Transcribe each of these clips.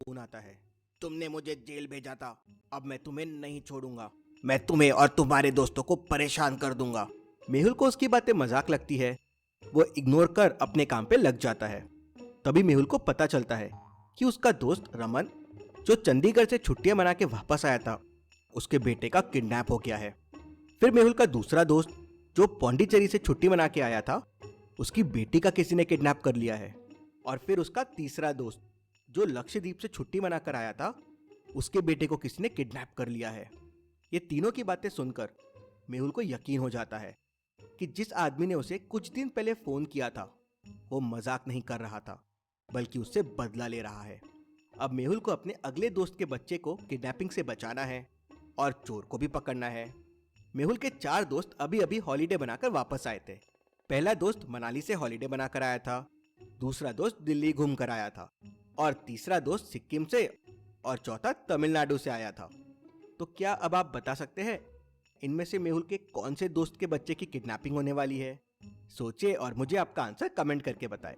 Phone आता है। तुमने मुझे जेल भेजा था, अब मैं तुम्हें नहीं छोड़ूंगा। मैं तुम्हें और तुम्हारे दोस्तों को परेशान कर दूंगा। मेहुल को उसकी बातें मजाक लगती है। वो इग्नोर कर अपने काम पे लग जाता है। तभी मेहुल को पता चलता है कि उसका दोस्त रमन, जो चंडीगढ़ से छुट्टियां मना के वापस आया था, उसके बेटे का किडनैप हो गया है। फिर मेहुल का दूसरा दोस्त, जो पौंडीचेरी से छुट्टी मना के आया था, उसकी बेटी का किसी ने किडनैप कर लिया है। और फिर उसका तीसरा दोस्त, जो लक्षद्वीप से छुट्टी मना कर आया था, उसके बेटे को किसी ने किडनैप कर लिया है। ये तीनों की बातें सुनकर मेहुल को यकीन हो जाता है कि जिस आदमी ने उसे कुछ दिन पहले फोन किया था, वो मजाक नहीं कर रहा था, बल्कि उससे बदला ले रहा है। अब मेहुल को अपने अगले दोस्त के बच्चे को किडनैपिंग से बचाना है और चोर को भी पकड़ना है। मेहुल के चार दोस्त अभी अभी हॉलीडे बनाकर वापस आए थे। पहला दोस्त मनाली से हॉलीडे बनाकर आया था, दूसरा दोस्त दिल्ली घूम कर आया था, और तीसरा दोस्त सिक्किम से, और चौथा तमिलनाडु से आया था। तो क्या अब आप बता सकते हैं इनमें से मेहुल के कौन से दोस्त के बच्चे की किडनैपिंग होने वाली है? सोचिए और मुझे आपका आंसर कमेंट करके बताएं।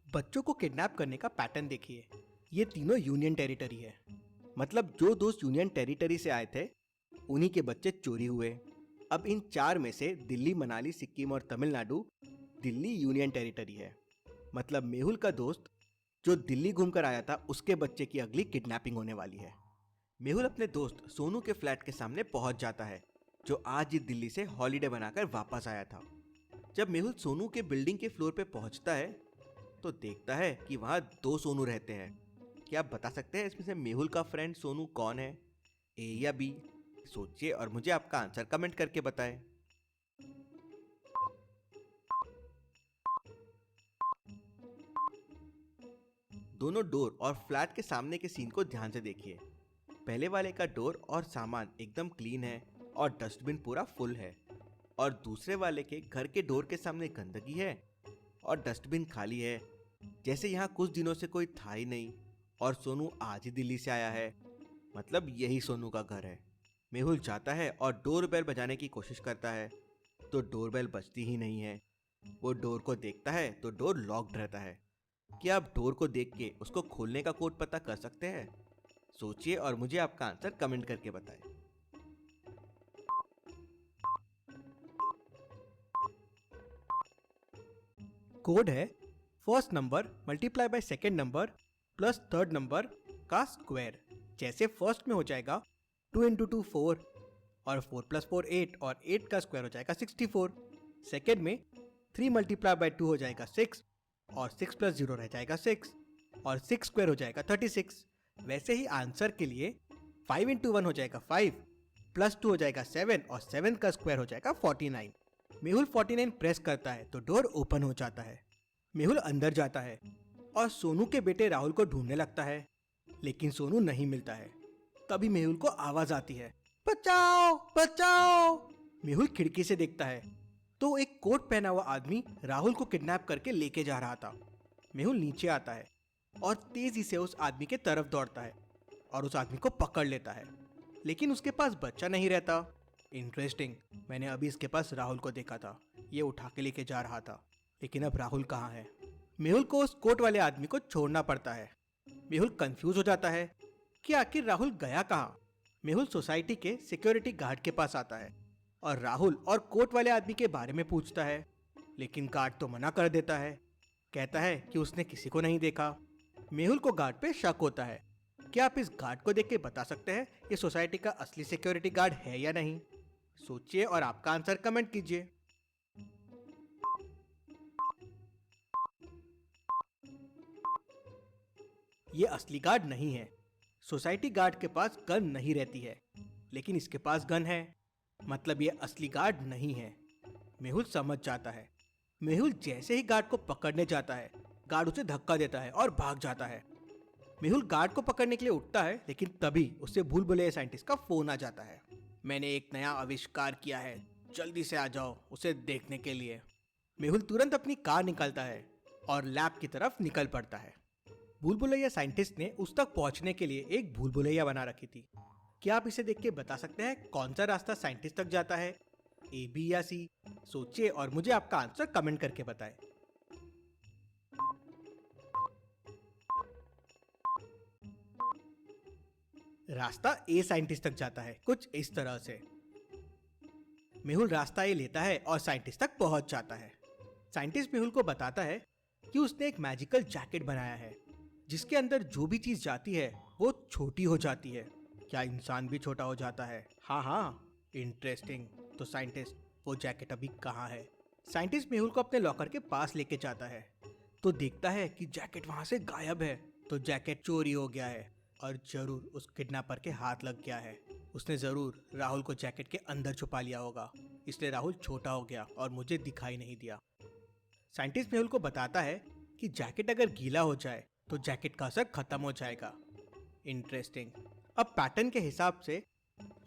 बच्चों को किडनैप करने का पैटर्न देखिए। ये तीनों यूनियन टेरिटरी है। मतलब जो दोस्त यूनियन टेरिटरी से आए थे, उन्हीं के बच्चे चोरी हुए। अब इन चार में से दिल्ली, मनाली, सिक्किम और तमिलनाडु दिल्ली यूनियन टेरिटरी है। मतलब मेहुल का दोस्त जो दिल्ली घूमकर आया था, उसके बच्चे की अगली किडनैपिंग होने वाली है। मेहुल अपने दोस्त सोनू के फ्लैट के सामने पहुंच जाता है, जो आज ही दिल्ली से हॉलीडे बनाकर वापस आया था। जब मेहुल सोनू के बिल्डिंग के फ्लोर पे पहुंचता है, तो देखता है कि वहां दो सोनू रहते हैं। क्या आप बता सकते हैं इसमें से मेहुल का फ्रेंड सोनू कौन है, ए या बी? सोचिए और मुझे आपका आंसर कमेंट करके बताएं। दोनों डोर और फ्लैट के सामने के सीन को ध्यान से देखिए। पहले वाले का डोर और सामान एकदम क्लीन है और डस्टबिन पूरा फुल है, और दूसरे वाले के घर के डोर के सामने गंदगी है और डस्टबिन खाली है, जैसे यहाँ कुछ दिनों से कोई था ही नहीं और सोनू आज ही दिल्ली से आया है। मतलब यही सोनू का घर है। मेहुल जाता है और डोर बेल बजाने की कोशिश करता है, तो डोर बेल बजती ही नहीं है। वो डोर को देखता है तो डोर लॉक्ड रहता है। क्या आप डोर को देख के उसको खोलने का कोड पता कर सकते हैं? सोचिए और मुझे आपका आंसर कमेंट करके बताएं। कोड है first number multiply by second number plus third number का स्क्वायर। जैसे फर्स्ट में हो जाएगा 2 इंटू 2 4, और 4 प्लस 4 8, और 8 का स्क्वायर हो जाएगा 64। सेकेंड में 3 मल्टीप्लाई बाय 2 हो जाएगा 6, और 6 प्लस 0 रह जाएगा 6, और 6 स्क्वायर हो जाएगा 36। वैसे ही आंसर के लिए 5 इंटू 1 हो जाएगा 5, प्लस 2 हो जाएगा 7, और 7 का स्क्वायर हो जाएगा 49। मेहुल 49 प्रेस करता है तो डोर ओपन हो जाता है। मेहुल अंदर जाता है और सोनू के बेटे राहुल को ढूंढने लगता है, लेकिन सोनू नहीं मिलता है। तभी मेहुल को आवाज आती है, बचाओ बचाओ। मेहुल खिड़की से देखता है तो एक कोट पहना हुआ आदमी राहुल को किडनैप करके लेके जा रहा था। मेहुल नीचे आता है और तेजी से उस आदमी के तरफ दौड़ता है और उस आदमी को पकड़ लेता है, लेकिन उसके पास बच्चा नहीं रहता। इंटरेस्टिंग, मैंने अभी इसके पास राहुल को देखा था, ये उठा के लेके जा रहा था, लेकिन अब राहुल कहाँ है? मेहुल को उस कोट वाले आदमी को छोड़ना पड़ता है। मेहुल कंफ्यूज हो जाता है कि आखिर राहुल गया कहाँ। मेहुल सोसाइटी के सिक्योरिटी गार्ड के पास आता है और राहुल और कोट वाले आदमी के बारे में पूछता है, लेकिन गार्ड तो मना कर देता है, कहता है कि उसने किसी को नहीं देखा। मेहुल को गार्ड पे शक होता है। क्या आप इस गार्ड को देख के बता सकते हैं ये सोसाइटी का असली सिक्योरिटी गार्ड है या नहीं? सोचिए और आपका आंसर कमेंट कीजिए। ये असली गार्ड नहीं है। सोसाइटी गार्ड के पास गन नहीं रहती है, लेकिन इसके पास गन है, मतलब ये असली गार्ड नहीं है। मेहुल समझ जाता है। मेहुल जैसे ही गार्ड को पकड़ने जाता है, गार्ड उसे धक्का देता है और भाग जाता है। मेहुल गार्ड को पकड़ने के लिए उठता है, लेकिन तभी उससे भूल भुलैया साइंटिस्ट का फोन आ जाता है। मैंने एक नया आविष्कार किया है, जल्दी से आ जाओ उसे देखने के लिए। मेहुल तुरंत अपनी कार निकालता है और लैब की तरफ निकल पड़ता है। भूल भुलैया साइंटिस्ट ने उस तक पहुंचने के लिए एक भूल भुलैया बना रखी थी। क्या आप इसे देख के बता सकते हैं कौन सा रास्ता साइंटिस्ट तक जाता है? ए, बी या सी? सोचिए और मुझे आपका आंसर कमेंट करके बताएं। रास्ता ए साइंटिस्ट तक जाता है कुछ इस तरह से। मेहुल रास्ता ए लेता है और साइंटिस्ट तक पहुंच जाता है। साइंटिस्ट मेहुल को बताता है कि उसने एक मैजिकल जैकेट बनाया है जिसके अंदर जो भी चीज जाती है वो छोटी हो जाती है। क्या इंसान भी छोटा हो जाता है? हाँ हाँ, इंटरेस्टिंग। तो साइंटिस्ट, वो जैकेट अभी कहाँ है? साइंटिस्ट मेहुल को अपने लॉकर के पास लेके जाता है तो देखता है कि जैकेट वहां से गायब है। तो जैकेट चोरी हो गया है और जरूर उस किडनैपर के हाथ लग गया है। उसने जरूर राहुल को जैकेट के अंदर छुपा लिया होगा, इसलिए राहुल छोटा हो गया और मुझे दिखाई नहीं दिया। साइंटिस्ट मेहुल को बताता है कि जैकेट अगर गीला हो जाए तो जैकेट का असर खत्म हो जाएगा। इंटरेस्टिंग। अब पैटर्न के हिसाब से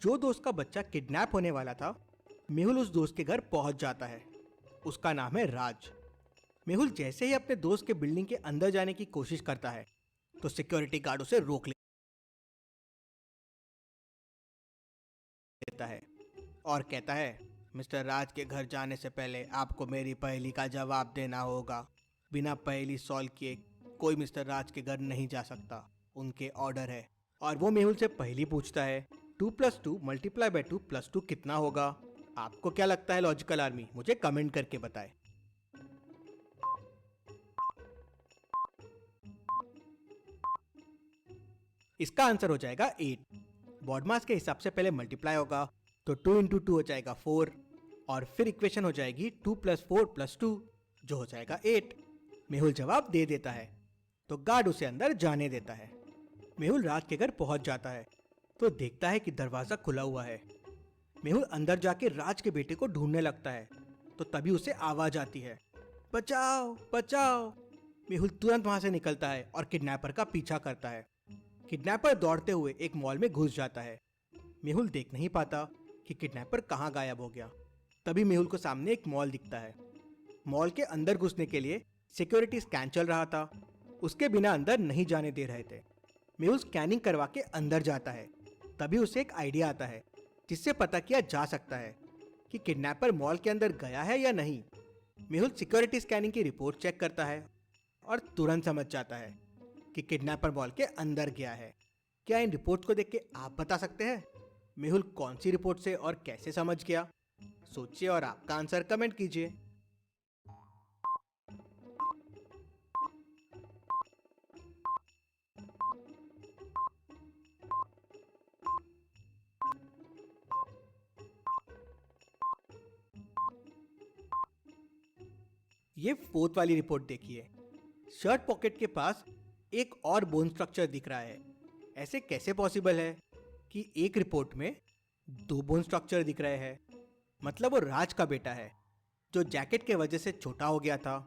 जो दोस्त का बच्चा किडनैप होने वाला था, मेहुल उस दोस्त के घर पहुंच जाता है। उसका नाम है राज। मेहुल जैसे ही अपने दोस्त के बिल्डिंग के अंदर जाने की कोशिश करता है तो सिक्योरिटी गार्ड उसे रोक लेता है और कहता है, मिस्टर राज के घर जाने से पहले आपको मेरी पहेली का जवाब देना होगा। बिना पहेली सॉल्व किए कोई मिस्टर राज के घर नहीं जा सकता, उनके ऑर्डर है। और वो मेहुल से पहेली पूछता है, 2+2 मल्टीप्लाई बाय 2+2 कितना होगा? आपको क्या लगता है लॉजिकल आर्मी? मुझे कमेंट करके बताएं। इसका आंसर हो जाएगा 8। बॉडमास के हिसाब से पहले मल्टीप्लाई होगा तो 2 इंटू 2 हो जाएगा 4 और फिर इक्वेशन हो जाएगी 2+4+2 जो हो जाएगा 8। मेहुल जवाब दे देता है तो गार्ड उसे अंदर जाने देता है। मेहुल राज के घर पहुंच जाता है तो देखता है कि दरवाजा खुला हुआ है। मेहुल अंदर जाके राज के बेटे को ढूंढने लगता है तो तभी उसे आवाज आती है, बचाओ बचाओ। मेहुल तुरंत वहां से निकलता है और किडनैपर का पीछा करता है। किडनैपर दौड़ते हुए एक मॉल में घुस जाता है। मेहुल देख नहीं पाता कि किडनैपर कहाँ गायब हो गया। तभी मेहुल को सामने एक मॉल दिखता है। मॉल के अंदर घुसने के लिए सिक्योरिटी स्कैन चल रहा था, उसके बिना अंदर नहीं जाने दे रहे थे। मेहुल स्कैनिंग करवा के अंदर जाता है। तभी उसे एक आइडिया आता है जिससे पता किया जा सकता है कि किडनैपर मॉल के अंदर गया है या नहीं। मेहुल सिक्योरिटी स्कैनिंग की रिपोर्ट चेक करता है और तुरंत समझ जाता है कि किडनैपर मॉल के अंदर गया है। क्या इन रिपोर्ट को देख के आप बता सकते हैं मेहुल कौन सी रिपोर्ट से और कैसे समझ गया? सोचिए और आपका आंसर कमेंट कीजिए। ये फोर्थ वाली रिपोर्ट देखिए। शर्ट पॉकेट के पास एक और बोन स्ट्रक्चर दिख रहा है। ऐसे कैसे पॉसिबल है कि एक रिपोर्ट में दो बोन स्ट्रक्चर दिख रहे हैं? मतलब वो राज का बेटा है जो जैकेट के वजह से छोटा हो गया था।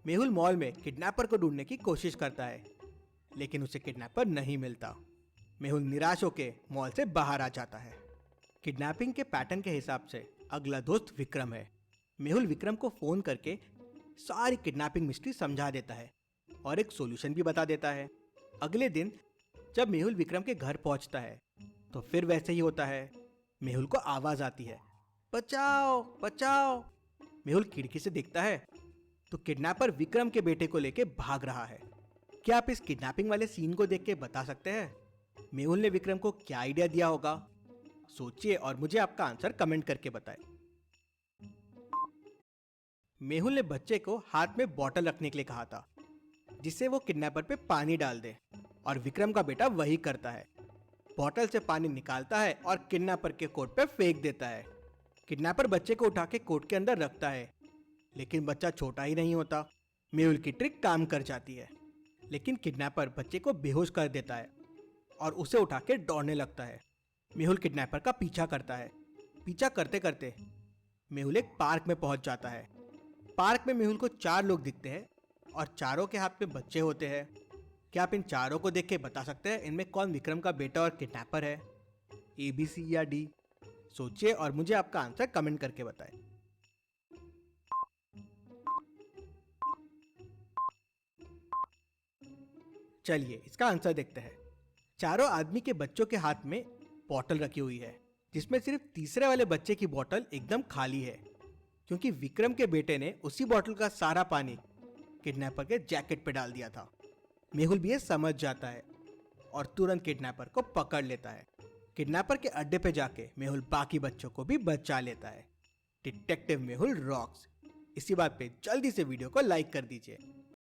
मेहुल मॉल में किडनैपर को ढूंढने की कोशिश करता है लेकिन उसे किडनैपर नहीं मिलता। मेहुल निराश होकर मॉल से बाहर आ जाता है। किडनैपिंग के पैटर्न के हिसाब से अगला दोस्त विक्रम है। मेहुल विक्रम को फोन करके सारी किडनैपिंग मिस्ट्री समझा देता है और एक सॉल्यूशन भी बता देता है। अगले दिन जब मेहुल विक्रम के घर पहुंचता है तो फिर वैसे ही होता है। मेहुल को आवाज आती है, बचाओ बचाओ। मेहुल खिड़की से देखता है तो किडनैपर विक्रम के बेटे को लेके भाग रहा है। क्या आप इस किडनैपिंग वाले सीन को देख के बता सकते हैं मेहुल ने विक्रम को क्या आइडिया दिया होगा? सोचिए और मुझे आपका आंसर कमेंट करके बताएं। मेहुल ने बच्चे को हाथ में बॉटल रखने के लिए कहा था जिससे वो किडनैपर पे पानी डाल दे और विक्रम का बेटा वही करता है। बॉटल से पानी निकालता है और किडनैपर के कोट पे फेंक देता है। किडनैपर बच्चे को उठा के कोट के अंदर रखता है लेकिन बच्चा छोटा ही नहीं होता। मेहुल की ट्रिक काम कर जाती है लेकिन किडनैपर बच्चे को बेहोश कर देता है और उसे उठा के दौड़ने लगता है। मेहुल किडनैपर का पीछा करता है। पीछा करते करते मेहुल एक पार्क में पहुंच जाता है। पार्क में मेहुल को 4 लोग दिखते हैं और चारों के हाथ में बच्चे होते हैं। क्या आप इन चारों को देख के बता सकते हैं इनमें कौन विक्रम का बेटा और किडनैपर है? ए, बी, सी या डी? सोचिए और मुझे आपका आंसर कमेंट करके बताएं। चलिए इसका आंसर देखते हैं। चारों आदमी के बच्चों के हाथ में बॉटल रखी हुई है जिसमें सिर्फ तीसरे वाले बच्चे की बोतल एकदम खाली है, क्योंकि विक्रम के बेटे ने उसी बोतल का सारा पानी किडनैपर के जैकेट पे डाल दिया था। मेहुल भी ये समझ जाता है और तुरंत किडनैपर को पकड़ लेता है। किडनैपर के अड्डे पे जाके मेहुल बाकी बच्चों को भी बचा लेता है। Detective Mehul rocks. इसी बात पे जल्दी से वीडियो को लाइक कर दीजिए।